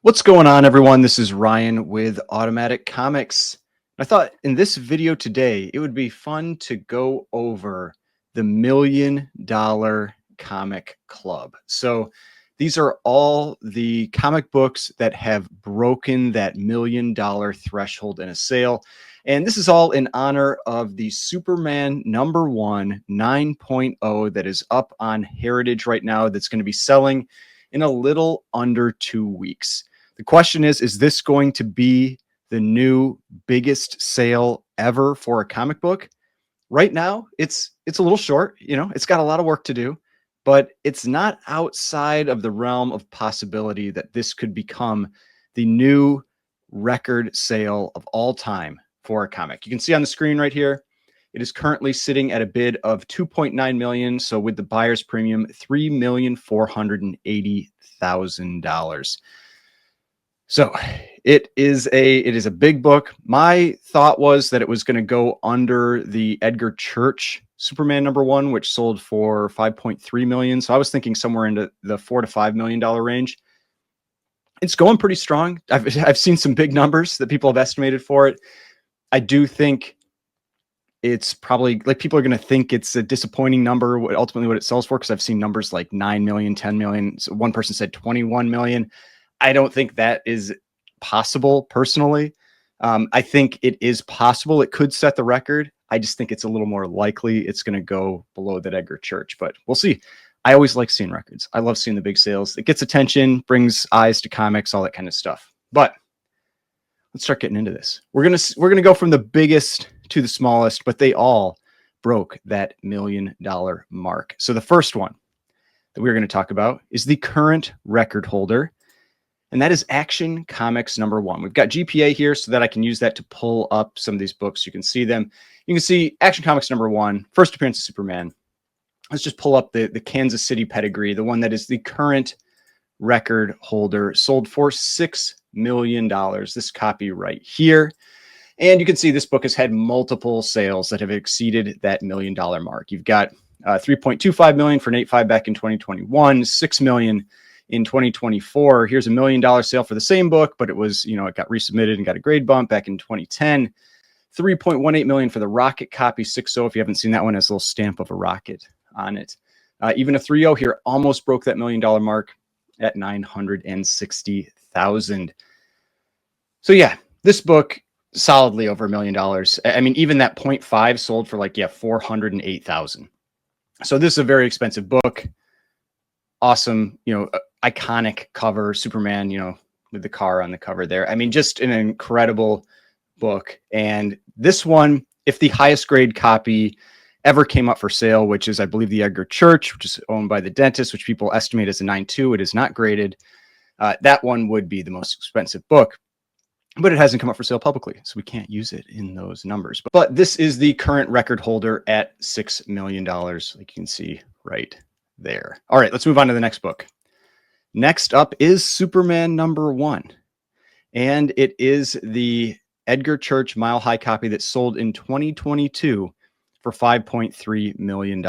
What's going on, everyone? This is Ryan with Automatic Comics. I thought in this video today, it would be fun to go over the $1 million Comic Club. So these are all the comic books that have broken that $1 million threshold in a sale. And this is all in honor of the Superman #1 9.0 that is up on Heritage right now, that's going to be selling in a little under 2 weeks. The question is this going to be the new biggest sale ever for a comic book? Right now, it's a little short, it's got a lot of work to do, but it's not outside of the realm of possibility that this could become the new record sale of all time for a comic. You can see on the screen right here, it is currently sitting at a bid of 2.9 million. So with the buyer's premium, $3,480,000. So it is a big book. My thought was that it was going to go under the Edgar Church Superman #1, which sold for 5.3 million. So I was thinking somewhere into the $4 to $5 million range. It's going pretty strong. I've seen some big numbers that people have estimated for it. I do think it's probably like people are going to think it's a disappointing number, ultimately what it sells for, because I've seen numbers like 9 million, 10 million. So one person said 21 million. I don't think that is possible personally. I think it is possible. It could set the record. I just think it's a little more likely it's going to go below that Edgar Church, but we'll see. I always like seeing records. I love seeing the big sales. It gets attention, brings eyes to comics, all that kind of stuff. But let's start getting into this. We're gonna go from the biggest to the smallest, but they all broke that $1 million mark. So the first one that we're going to talk about is the current record holder, and that is Action Comics #1. We've got GPA here so that I can use that to pull up some of these books. You can see them. You can see Action Comics #1, first appearance of Superman. Let's just pull up the Kansas City pedigree, the one that is the current record holder, sold for $6 million. This copy right here. And you can see this book has had multiple sales that have exceeded that $1 million mark. You've got 3.25 million for an 8.5 back in 2021, 6 million in 2024. Here's a $1 million sale for the same book, but it was, it got resubmitted and got a grade bump back in 2010. 3.18 million for the Rocket copy 6.0. If you haven't seen that one, has a little stamp of a rocket on it. Even a 3.0 here almost broke that $1 million mark at 960,000. So yeah, this book solidly over $1 million. I mean, even that 0.5 sold for 408,000. So this is a very expensive book. Awesome, iconic cover, Superman, with the car on the cover there. I mean, just an incredible book. And this one, if the highest grade copy ever came up for sale, which is, I believe, the Edgar Church, which is owned by the Dentist, which people estimate as a 9.2, it is not graded. That one would be the most expensive book. But it hasn't come up for sale publicly, so we can't use it in those numbers. But this is the current record holder at $6 million, like you can see right there. All right, let's move on to the next book. Next up is Superman #1. And it is the Edgar Church Mile High copy that sold in 2022 for $5.3 million.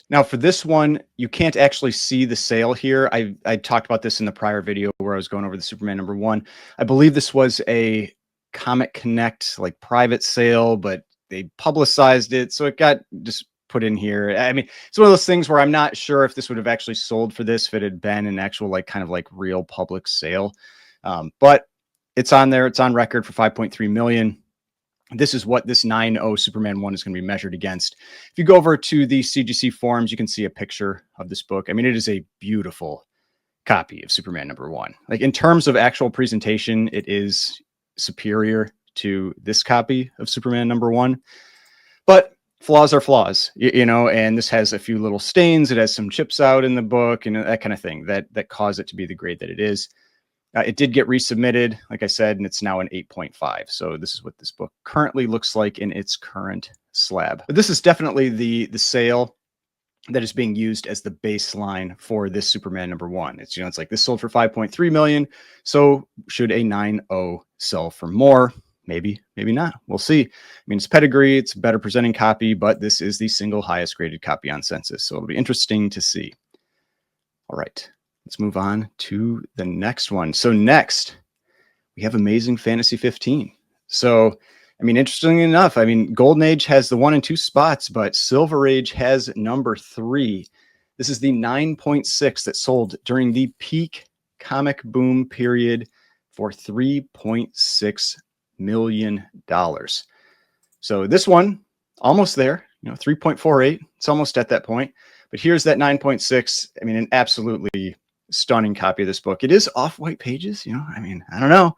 Now, for this one, you can't actually see the sale here. I talked about this in the prior video where I was going over the Superman #1. I believe this was a Comic Connect private sale, but they publicized it, so it got just put in here. I mean, it's one of those things where I'm not sure if this would have actually sold for this if it had been an actual real public sale. But it's on there. It's on record for 5.3 million. This is what this 9.0 Superman 1 is going to be measured against. If you go over to the CGC forums, you can see a picture of this book. I mean, it is a beautiful copy of Superman #1. In terms of actual presentation, it is superior to this copy of Superman #1. But flaws are flaws, and this has a few little stains. It has some chips out in the book and that kind of thing that cause it to be the grade that it is. It did get resubmitted, like I said, and it's now an 8.5. So this is what this book currently looks like in its current slab. But this is definitely the sale that is being used as the baseline for this Superman #1. It's, it's like this sold for 5.3 million. So should a 9.0 sell for more? Maybe, maybe not. We'll see. I mean, it's pedigree, it's a better presenting copy, but this is the single highest graded copy on Census. So it'll be interesting to see. All right. Let's move on to the next one. So next we have Amazing Fantasy 15. So, I mean, interestingly enough, I mean, Golden Age has the 1 and 2 spots, but Silver Age has number 3. This is the 9.6 that sold during the peak comic boom period for $3.6 million. So this one, almost there, 3.48. It's almost at that point. But here's that 9.6. I mean, an absolutely stunning copy of this book. It is off-white pages, I mean, I don't know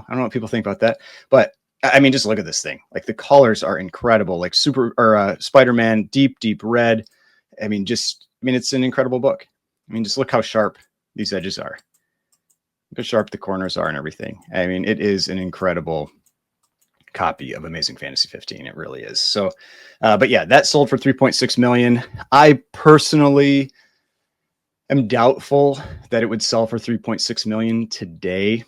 what people think about that. But I mean, just look at this thing. Like, the colors are incredible. Like Spider-Man, deep red. I mean, it's an incredible book. I mean, just look how sharp these edges are. Look how sharp the corners are and everything. I mean, it is an incredible copy of Amazing Fantasy 15. It really is. So, but yeah, that sold for 3.6 million. I personally am doubtful that it would sell for 3.6 million today.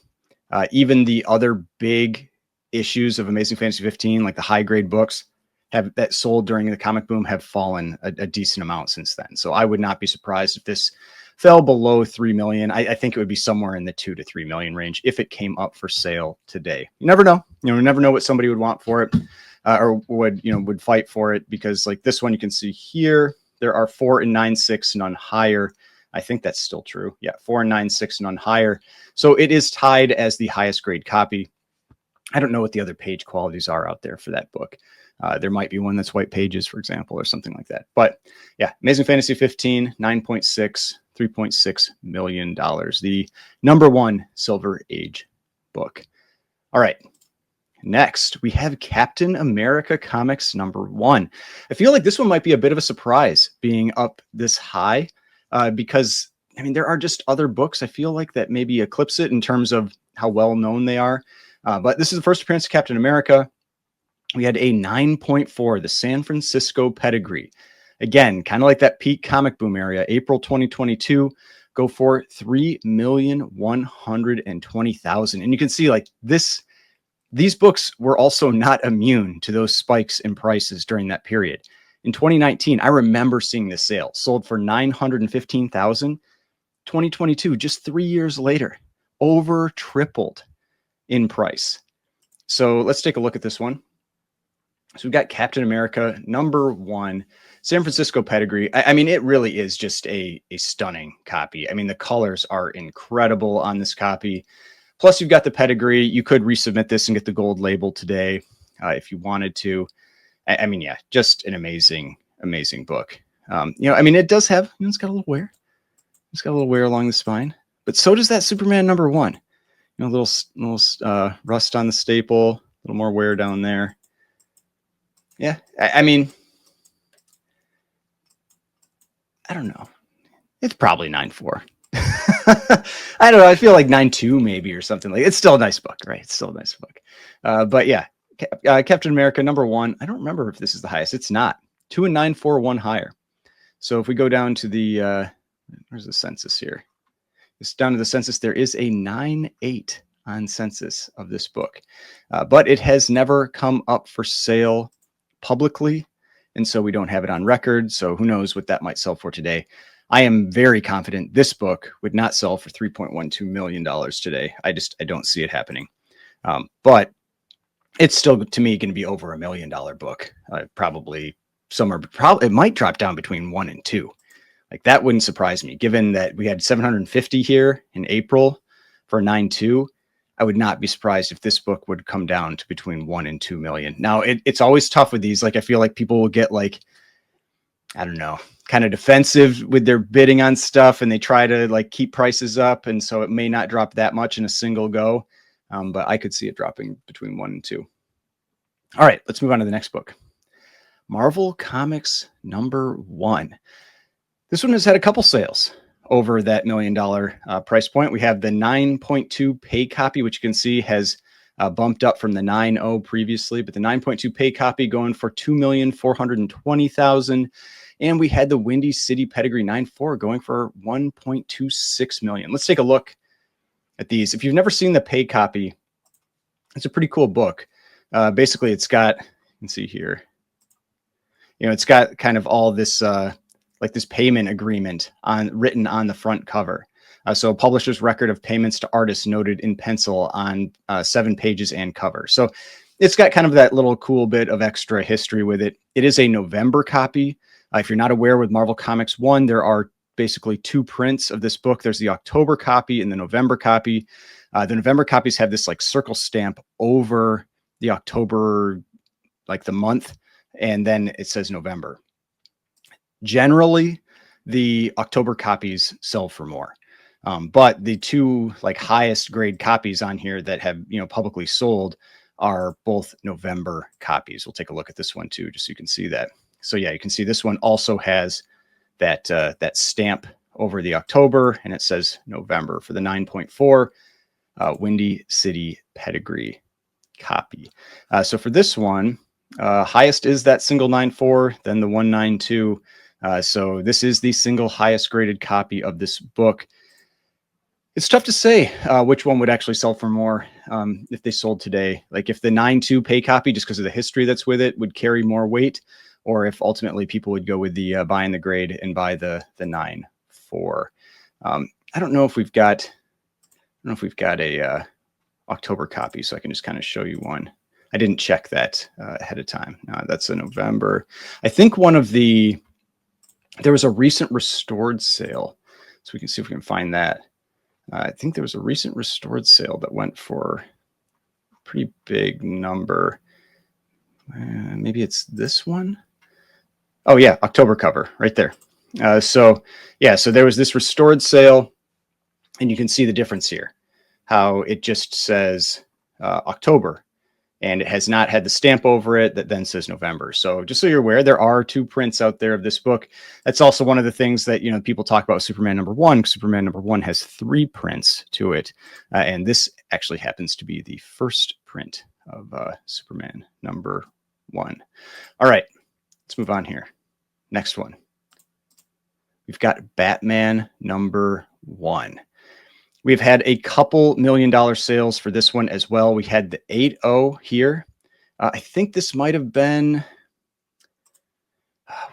Even the other big issues of Amazing Fantasy 15, like the high grade books that sold during the comic boom, have fallen a decent amount since then. So I would not be surprised if this fell below 3 million. I think it would be somewhere in the 2 to 3 million range if it came up for sale today. You never know. You never know what somebody would want for it, or would fight for it, because like this one, you can see here, there are 4 and 9/6 none higher. I think that's still true. Yeah, 4 and 9/6 none higher. So it is tied as the highest grade copy. I don't know what the other page qualities are out there for that book. There might be one that's white pages, for example, or something like that. But yeah, Amazing Fantasy 15, 9.6, $3.6 million. The number 1 Silver Age book. All right. Next, we have Captain America Comics number 1. I feel like this one might be a bit of a surprise being up this high, because, I mean, there are just other books I feel like that maybe eclipse it in terms of how well known they are. But this is the first appearance of Captain America. We had a 9.4, the San Francisco pedigree. Again, kind of like that peak comic boom area, April 2022, go for 3,120,000. And you can see like these books were also not immune to those spikes in prices during that period. In 2019, I remember seeing this sale sold for 915,000. 2022, just 3 years later, over tripled in price. So let's take a look at this one. So we've got Captain America number 1, San Francisco pedigree. I mean, it really is just a stunning copy. I mean, the colors are incredible on this copy. Plus, you've got the pedigree. You could resubmit this and get the gold label today if you wanted to. I mean, yeah, just an amazing book. I mean, it does have, it's got a little wear. It's got a little wear along the spine, but so does that Superman number 1. A little rust on the staple, a little more wear down there. Yeah, I mean, I don't know. It's probably 9.4. I don't know. I feel like 9.2 maybe, or something like. It's still a nice book, right? It's still a nice book. But yeah, Captain America number 1. I don't remember if this is the highest. It's not. 2 and 9.4, 1 higher. So if we go down to the where's the census here? It's down to the census. There is a 9.8 on census of this book, but it has never come up for sale publicly, and so we don't have it on record. So who knows what that might sell for today. I am very confident this book would not sell for $3.12 million today. I don't see it happening. But it's still, to me, going to be over $1 million book. Probably somewhere. It might drop down between 1 and 2. Like, that wouldn't surprise me, given that we had 750 here in April for 9.2. I would not be surprised if this book would come down to between 1 and 2 million. Now, it's always tough with these. Like, I feel like people will get, like, I don't know, kind of defensive with their bidding on stuff, and they try to like keep prices up. And so it may not drop that much in a single go. But I could see it dropping between 1 and 2. All right, let's move on to the next book. Marvel Comics number 1. This one has had a couple sales over that $1 million price point. We have the 9.2 pay copy, which you can see has bumped up from the 9.0 previously, but the 9.2 pay copy going for $2,420,000. And we had the Windy City Pedigree 9.4 going for $1.26 million. Let's take a look at these. If you've never seen the pay copy, it's a pretty cool book. Basically, it's got, you can see here, it's got kind of all this like this payment agreement written on the front cover. So publisher's record of payments to artists noted in pencil on 7 pages and cover. So it's got kind of that little cool bit of extra history with it. It is a November copy. If you're not aware, with Marvel Comics 1, there are basically 2 prints of this book. There's the October copy and the November copy. The November copies have this like circle stamp over the October, like the month, and then it says November. Generally, the October copies sell for more. But the 2 like highest grade copies on here that have, publicly sold are both November copies. We'll take a look at this one too, just so you can see that. So yeah, you can see this one also has that stamp over the October, and it says November for the 9.4 Windy City Pedigree copy. So for this one, highest is that single 9.4, then the 192. So this is the single highest graded copy of this book. It's tough to say which one would actually sell for more if they sold today. Like if the 9.2 pay copy, just because of the history that's with it, would carry more weight, or if ultimately people would go with the buying the grade and buy the 9.4. I don't know if we've got a October copy, so I can just kind of show you one. I didn't check that ahead of time. No, that's a November. I think there was a recent restored sale, so we can see if we can find that. I think there was a recent restored sale that went for a pretty big number. Maybe it's this one. Oh yeah, October cover right there. So there was this restored sale, and you can see the difference here, how it just says October, and it has not had the stamp over it that then says November. So just so you're aware, there are 2 prints out there of this book. That's also one of the things that, people talk about Superman #1. Superman #1 has 3 prints to it. And this actually happens to be the first print of Superman #1. All right, let's move on here. Next one. We've got Batman #1. We've had a couple $1 million sales for this one as well. We had the 8.0 here. I think this might have been,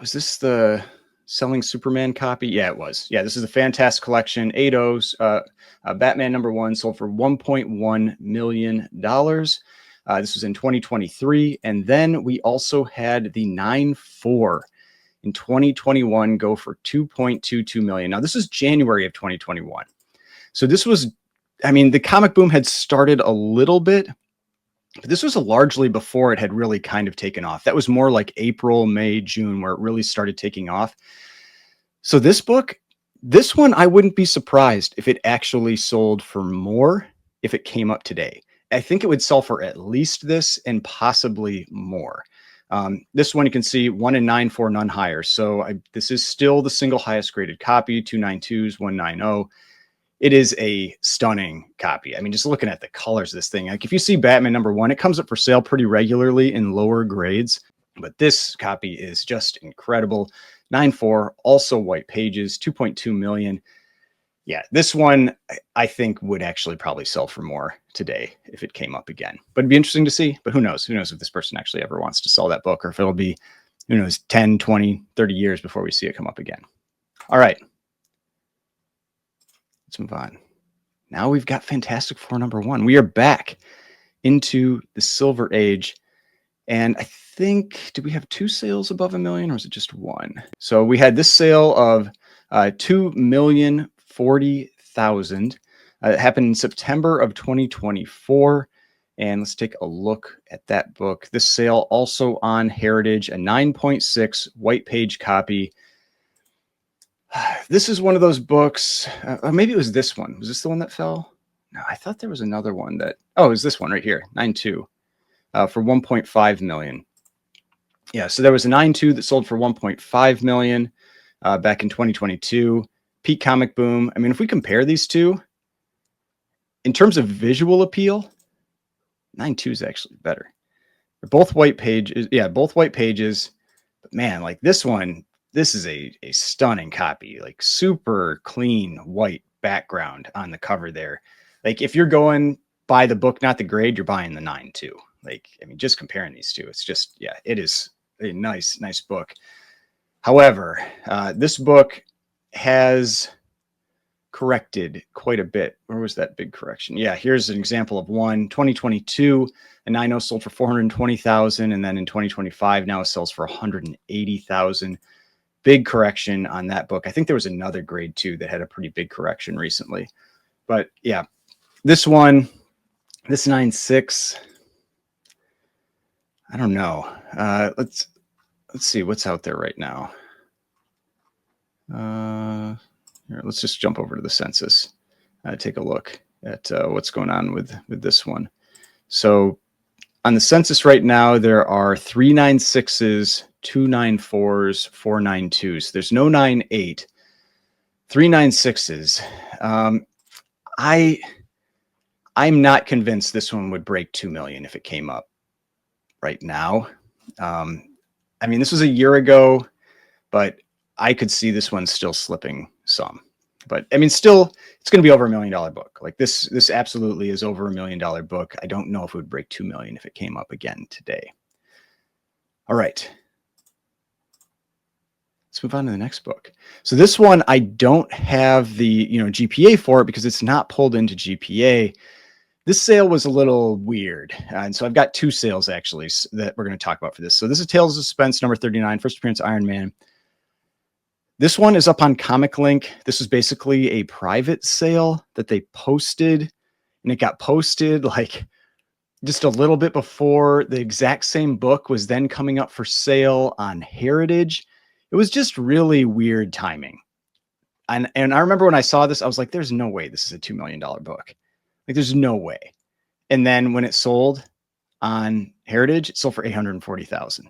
was this the Selling Superman copy? Yeah, it was. Yeah, this is the Fantastic Collection 8.0s. Batman #1 sold for $1.1 million. This was in 2023. And then we also had the 9.4 in 2021 go for $2.22 million. Now, this is January of 2021. So this was, the comic boom had started a little bit, but this was largely before it had really kind of taken off. That was more like April, May, June, where it really started taking off. So this one, I wouldn't be surprised if it actually sold for more if it came up today. I think it would sell for at least this and possibly more. This one you can see 1 in 9.4, none higher. So this is still the single highest graded copy, 2 9.2s, 1 9.0. It is a stunning copy. Just looking at the colors of this thing, like if you see Batman #1, it comes up for sale pretty regularly in lower grades, but this copy is just incredible. 9.4, also white pages, 2.2 million. Yeah, this one I think would actually probably sell for more today if it came up again. But it'd be interesting to see. But who knows? Who knows if this person actually ever wants to sell that book, or if it'll be, 10, 20, 30 years before we see it come up again. All right. Let's move on. Now we've got Fantastic Four #1. We are back into the Silver Age. And I think, did we have 2 sales above $1 million, or was it just 1? So we had this sale of $2,040,000. It happened in September of 2024. And let's take a look at that book. This sale also on Heritage, a 9.6 white page copy. This is one of those books, maybe it was this one. Was this the one that fell? No, I thought there was another one that, it was this one right here, 9.2, for $1.5 million. Yeah, so there was a 9.2 that sold for $1.5 million back in 2022. Peak comic boom. If we compare these two, in terms of visual appeal, 9.2 is actually better. They're both white pages. Yeah, both white pages. But man, like this one, this is a stunning copy, like super clean white background on the cover there. Like if you're going by the book, not the grade, you're buying the 9.2. Like, just comparing these two, it's just, yeah, it is a nice book. However, this book has corrected quite a bit. Where was that big correction? Yeah, here's an example of one. 2022, a 9.0 sold for 420,000, and then in 2025 now it sells for 180,000. Big correction on that book. I think there was another grade 2 that had a pretty big correction recently. But yeah, this one, this 9.6, I don't know. Let's see what's out there right now. Here, let's just jump over to the census. Take a look at what's going on with this one. So on the census right now, there are 396s, 294s, 492s. There's no 98, 396s. I'm not convinced this one would break 2 million if it came up right now. I mean, this was a year ago, but I could see this one still slipping some. But I mean, still, it's going to be over $1 million book. Like this absolutely is over $1 million book. I don't know if it would break 2 million if it came up again today. All right. Let's move on to the next book. So this one, I don't have the GPA for it because it's not pulled into GPA. This sale was a little weird. And so I've got 2 sales actually that we're going to talk about for this. So this is Tales of Suspense number 39, first appearance Iron Man. This one is up on Comic Link. This is basically a private sale that they posted, and it got posted like just a little bit before the exact same book was then coming up for sale on Heritage. It was just really weird timing. And I remember when I saw this, I was like, there's no way this is a $2 million book. Like, there's no way. And then when it sold on Heritage, it sold for 840,000.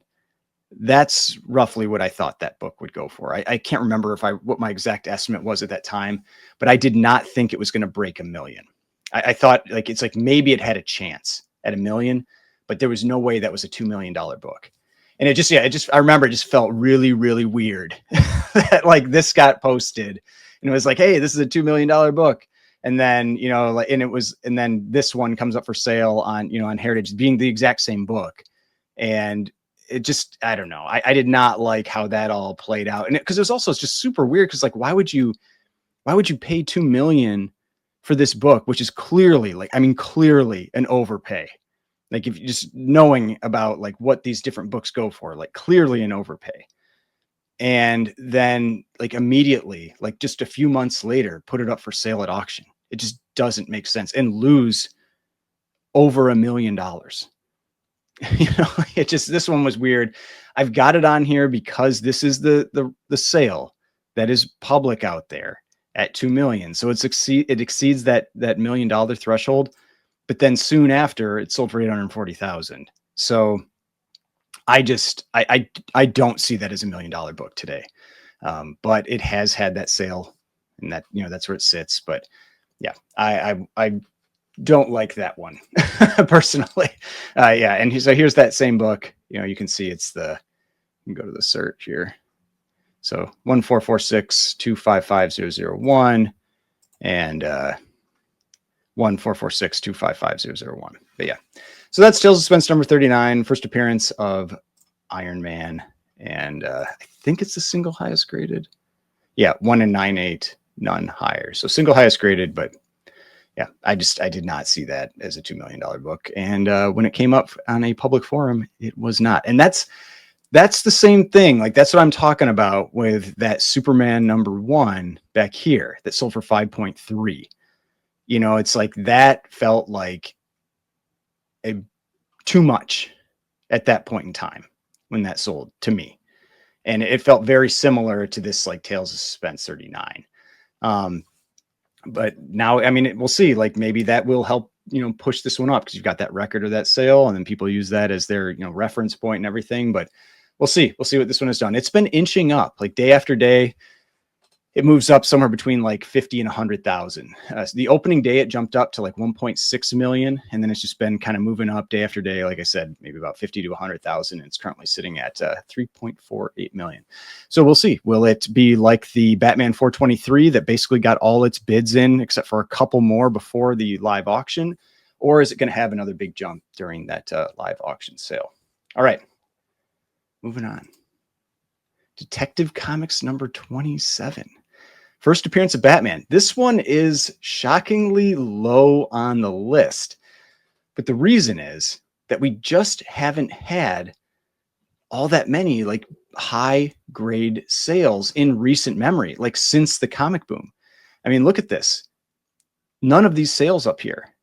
That's roughly what I thought that book would go for. I can't remember what my exact estimate was at that time, but I did not think it was going to break $1 million. I thought it's like maybe it had a chance at $1 million, but there was no way that was a $2 million book. And I remember it just felt really, really weird that like this got posted and it was like, hey, this is a $2 million book. And then, and then this one comes up for sale on Heritage being the exact same book. And it just, I don't know. I did not like how that all played out. And because it was also just super weird. Cause like, why would you pay 2 million for this book, which is clearly clearly an overpay. Like if you just knowing about like what these different books go for, like clearly an overpay. And then like immediately, like just a few months later, put it up for sale at auction. It just doesn't make sense and lose over $1 million. This one was weird. I've got it on here because this is the sale that is public out there at 2 million. So it exceeds that $1 million threshold, but then soon after it sold for 840,000. So I don't see that as $1 million book today. But it has had that sale and that, that's where it sits. But yeah, I don't like that one personally. Yeah. And so here's that same book. You can see it's you can go to the search here. So 14462550001 and 14462550001. But yeah, so that's Tales of Suspense number 39, first appearance of Iron Man. And I think it's the single highest graded. Yeah, 1 in 9.8, none higher. So single highest graded, but yeah, I did not see that as a $2 million book. And when it came up on a public forum, it was not. And that's the same thing. Like that's what I'm talking about with that Superman #1 back here that sold for 5.3. It's like that felt like too much at that point in time when that sold to me. And it felt very similar to this like Tales of Suspense 39. But now, I mean, we'll see, like maybe that will help, push this one up because you've got that record of that sale and then people use that as their, reference point and everything. But we'll see what this one has done. It's been inching up like day after day. It moves up somewhere between like 50 and 100,000. The opening day, it jumped up to like 1.6 million. And then it's just been kind of moving up day after day. Like I said, maybe about 50 to 100,000. It's currently sitting at 3.48 million. So we'll see. Will it be like the Batman 423 that basically got all its bids in, except for a couple more before the live auction? Or is it going to have another big jump during that live auction sale? All right, moving on. Detective Comics number 27. First appearance of Batman. This one is shockingly low on the list. But the reason is that we just haven't had all that many like high grade sales in recent memory, like since the comic boom. I mean, look at this. None of these sales up here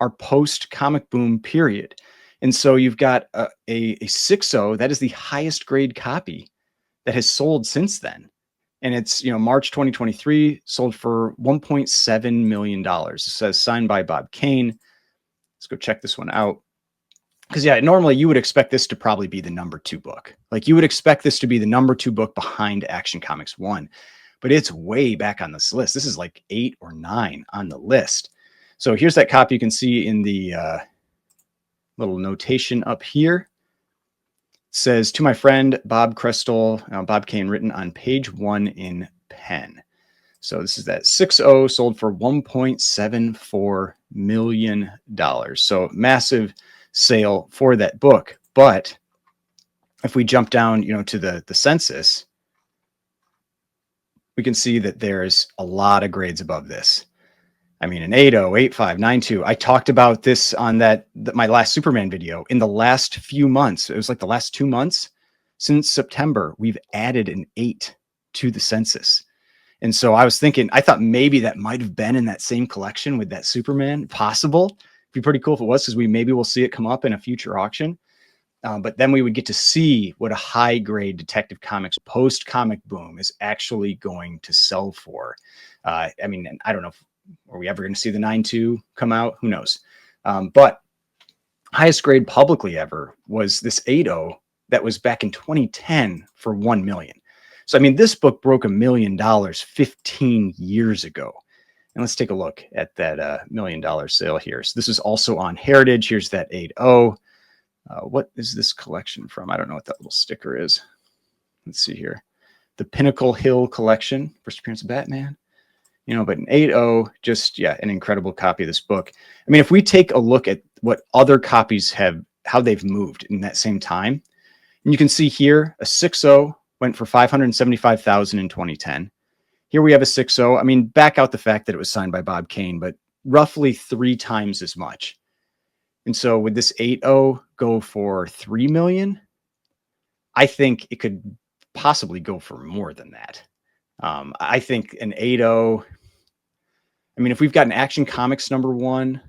are post comic boom period. And so you've got a 6.0 that is the highest grade copy that has sold since then. And it's, March 2023, sold for $1.7 million. It says signed by Bob Kane. Let's go check this one out. Because, yeah, normally you would expect this to probably be the number 2 book. Like, you would expect this to be the number 2 book behind Action Comics 1. But it's way back on this list. This is like 8 or 9 on the list. So here's that copy you can see in the little notation up here. It says, to my friend Bob Crystal, Bob Kane, written on page 1 in pen. So this is that 6.0, sold for $1.74 million. So massive sale for that book. But if we jump down, to the census, we can see that there's a lot of grades above this. I mean, an 8.0, 8.5, 9.2. I talked about this on my last Superman video. In the last few months, it was like the last 2 months since September, we've added an 8 to the census. And so I was thinking, I thought maybe that might have been in that same collection with that Superman. Possible. It'd be pretty cool if it was, because maybe we'll see it come up in a future auction. But then we would get to see what a high grade Detective Comics post comic boom is actually going to sell for. I mean, I don't know if are we ever going to see the 9.2 come out? Who knows? But highest grade publicly ever was this 8.0 that was back in 2010 for $1 million. So, I mean, this book broke $1 million 15 years ago. And let's take a look at that $1 million sale here. So this is also on Heritage. Here's that 8.0. What is this collection from? I don't know what that little sticker is. Let's see here. The Pinnacle Hill collection, first appearance of Batman. But an 8.0, just, an incredible copy of this book. I mean, if we take a look at what other copies how they've moved in that same time, and you can see here, a 6.0 went for $575,000 in 2010. Here we have a 6.0. I mean, back out the fact that it was signed by Bob Kane, but roughly 3 times as much. And so would this 8.0 go for $3 million? I think it could possibly go for more than that. I think an 8.0, I mean, if we've got an Action Comics number 1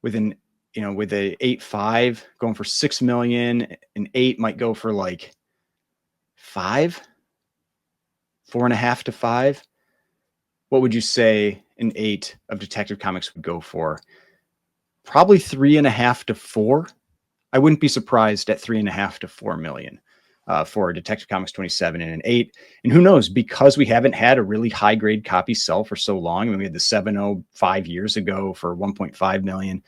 with a 8.5 going for $6 million, an 8 might go for like 5, 4.5 to 5. What would you say an 8 of Detective Comics would go for? Probably 3.5 to 4. I wouldn't be surprised at 3.5 to 4 million. For Detective Comics 27 and an 8. And who knows, because we haven't had a really high grade copy sell for so long. I mean, we had the 7.0 5 years ago for 1.5 million.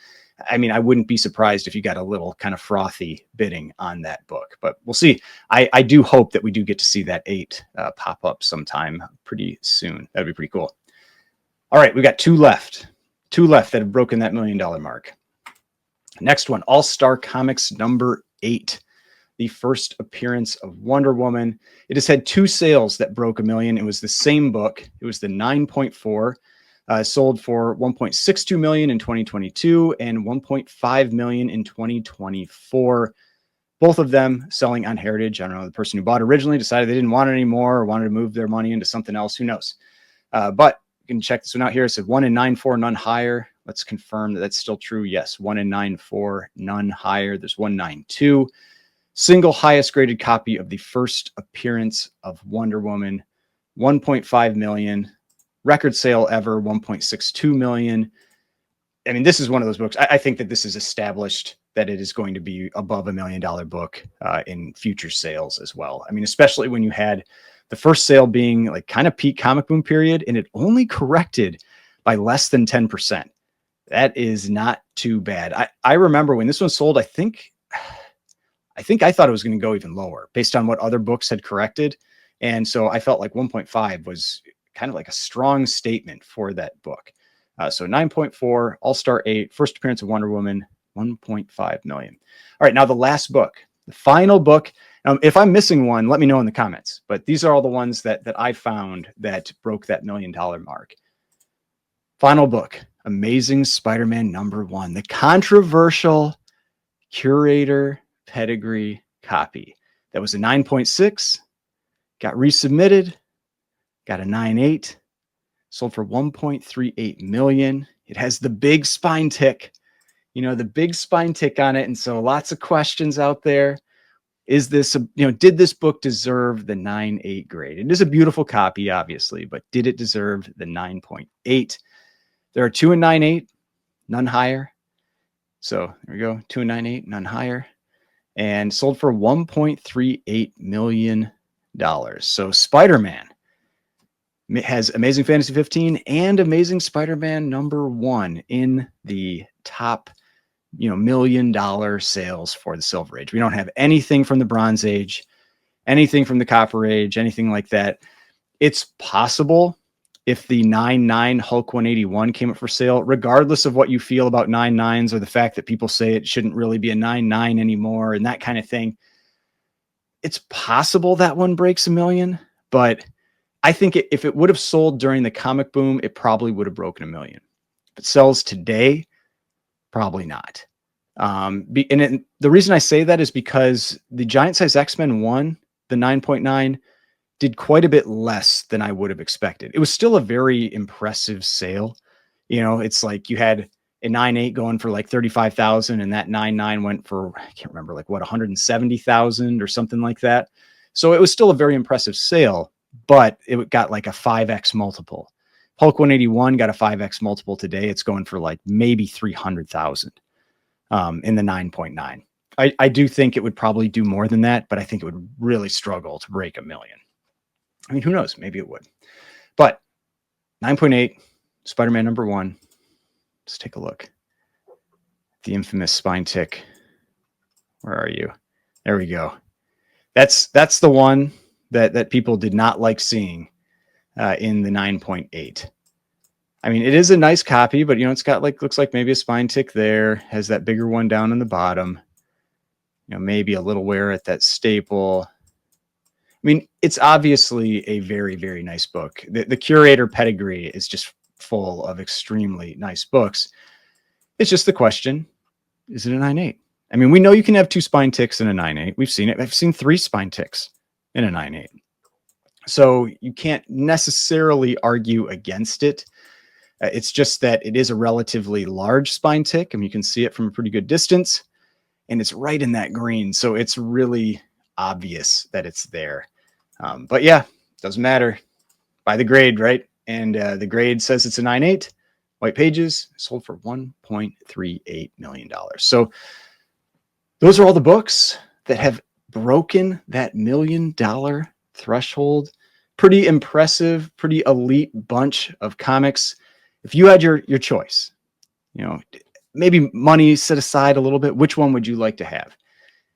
I mean, I wouldn't be surprised if you got a little kind of frothy bidding on that book, but we'll see. I do hope that we do get to see that 8 pop up sometime pretty soon. That'd be pretty cool. All right, we got 2 left. 2 left that have broken that $1 million mark. Next one, All-Star Comics number 8. The first appearance of Wonder Woman. It has had 2 sales that broke $1 million. It was the same book. It was the 9.4, sold for $1.62 million in 2022 and $1.5 million in 2024. Both of them selling on Heritage. I don't know, the person who bought originally decided they didn't want it anymore or wanted to move their money into something else. Who knows? But you can check this one out here. It said 1 in 9.4, none higher. Let's confirm that that's still true. Yes, 1 in 9.4, none higher. There's 1.92. Single highest graded copy of the first appearance of Wonder Woman, 1.5 million. Record sale ever, 1.62 million. I mean, this is one of those books. I think that this is established that it is going to be above $1 million book in future sales as well. I mean, especially when you had the first sale being like kind of peak comic boom period, and it only corrected by less than 10%. That is not too bad. I remember when this one sold, I think I thought it was going to go even lower based on what other books had corrected. And so I felt like 1.5 was kind of like a strong statement for that book. So 9.4, All-Star 8, first appearance of Wonder Woman, 1.5 million. All right, now the last book, the final book If I'm missing one, let me know in the comments. But these are all the ones that I found that broke that $1 million mark. Final book, Amazing Spider-Man #1, the controversial curator pedigree copy. That was a 9.6, got resubmitted, got a 9.8, sold for 1.38 million. It has the big spine tick, the big spine tick on it. And so lots of questions out there. Is this, did this book deserve the 9.8 grade? It is a beautiful copy, obviously, but did it deserve the 9.8? There are 2 and 9.8, none higher. So there we go, 2 and 9.8, none higher, and sold for $1.38 million. So Spider-Man has Amazing Fantasy 15 and Amazing Spider-Man #1 in the top, $1 million sales for the Silver Age. We don't have anything from the Bronze Age, anything from the Copper Age, anything like that. It's possible if the 9.9 Hulk 181 came up for sale, regardless of what you feel about 9.9s or the fact that people say it shouldn't really be a 9.9 anymore and that kind of thing, it's possible that one breaks 1 million. But I think if it would have sold during the comic boom, it probably would have broken 1 million. If it sells today, probably not. The reason I say that is because the Giant Size X-Men 1, the 9.9, did quite a bit less than I would have expected. It was still a very impressive sale. It's like you had a 9.8 going for like 35,000 and that 9.9 went for, I can't remember, like what, 170,000 or something like that. So it was still a very impressive sale, but it got like a 5x multiple. Hulk 181 got a 5x multiple today. It's going for like maybe 300,000 in the 9.9. I do think it would probably do more than that, but I think it would really struggle to break 1 million. I mean, who knows? Maybe it would. But 9.8, Spider-Man #1. Let's take a look. The infamous spine tick. Where are you? There we go. That's the one that people did not like seeing in the 9.8. I mean, it is a nice copy, but it's got looks like maybe a spine tick there. Has that bigger one down on the bottom. Maybe a little wear at that staple. I mean, it's obviously a very, very nice book. The curator pedigree is just full of extremely nice books. It's just the question, is it a 9.8? I mean, we know you can have 2 spine ticks in a 9.8. We've seen it. I've seen 3 spine ticks in a 9.8. So you can't necessarily argue against it. It's just that it is a relatively large spine tick. I mean, you can see it from a pretty good distance, and it's right in that green. So it's really obvious that it's there. But yeah, doesn't matter. By the grade, right? And the grade says it's a 9.8. White pages, sold for $1.38 million. So those are all the books that have broken that $1 million threshold. Pretty impressive, pretty elite bunch of comics. If you had your choice, maybe money set aside a little bit, which one would you like to have?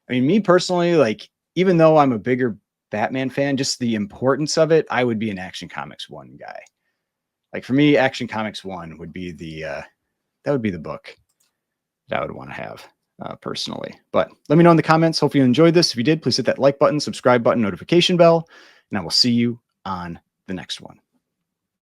I mean, me personally, like, even though I'm a bigger Batman fan, just the importance of it, I would be an Action Comics 1 guy. Like, for me, Action Comics 1 would be that would be the book that I would want to have personally. But let me know in the comments. Hopefully you enjoyed this. If you did, please hit that like button, subscribe button, notification bell, and I will see you on the next one.